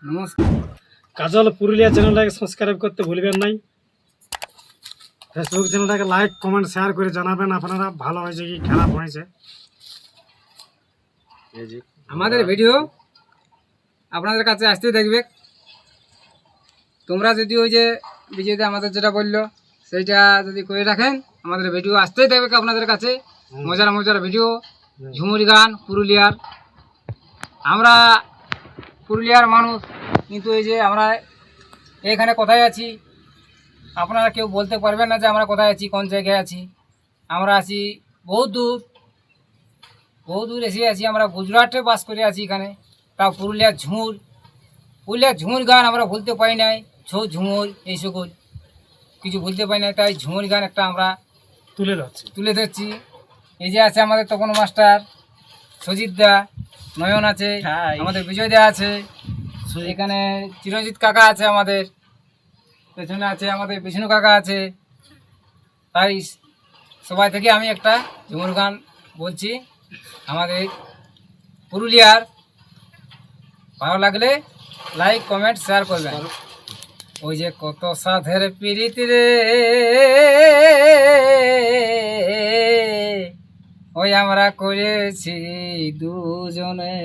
নমস্কার। কাজল পুরুলিয়া চ্যানেলটাকে সাবস্ক্রাইব করতে ভুলবেন নাই। ফেসবুক চ্যানেলটাকে লাইক কমেন্ট শেয়ার করে জানাবেন আপনারা ভালো হয়েছে কি খারাপ হয়েছে। আমাদের ভিডিও আপনাদের কাছে আসতে দেখবে। তোমরা যদি ওই যে বিজয়দা আমাদের যেটা বললো সেইটা যদি করে রাখেন, আমাদের ভিডিও আসতেই দেখবে আপনাদের কাছে। মজার মজার ভিডিও, ঝুমুর গান পুরুলিয়ার। আমরা পুরুলিয়ার মানুষ, কিন্তু এই যে আমরা এখানে কোথায় আছি আপনারা কেউ বলতে পারবেন না যে আমরা কোথায় আছি, কোন জায়গায় আছি। আমরা আছি বহু দূর এসে আছি। আমরা গুজরাটে বাস করে আছি এখানে, তাও পুরুলিয়ার ঝুমুর গান আমরা ভুলতে পারি নাই। ঝুমুর এই সকল কিছু ভুলতে পারি নাই, তাই ঝুমুর গান একটা আমরা তুলে ধরছি। এই যে আছে আমাদের তপন মাস্টার, সজিত দা, নয়ন আছে, আমাদের বিজয় দা আছে, এখানে চিরঞ্জিত কাকা আছে, আমাদের পেছনে আছে আমাদের বিষ্ণু কাকা আছে। তাই সবাই থেকে আমি একটা ঝুমুর গান বলছি আমাদের পুরুলিয়ার। ভালো লাগলে লাইক কমেন্ট শেয়ার করবেন। ওই যে কত সাধের পীড়িত রে, ওই আমরা করেছি দুজনে।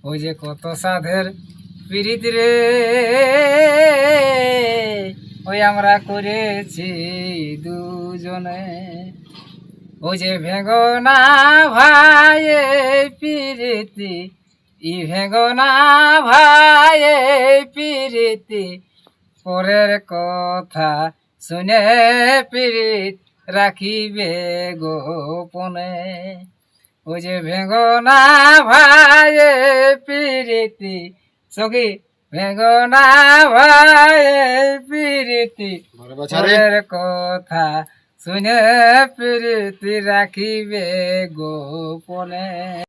ওই যে কত সাধের পীড়িত রে, ওই আমরা করেছি দুজনে। ওই যে ভেঙ্গনা ভাই প্রীতি, ই ভেঙ্গনা ভাই প্রীতি, পরের কথা শুনে প্রীত রাখিবে গোপনে। ওই যে ভেঙ্গনা ভাই প্রীতি, সখী ভেঙ্গনা ভাই প্রীতি, পরের কথা শুনে প্রীতি রাখিবে গোপনে।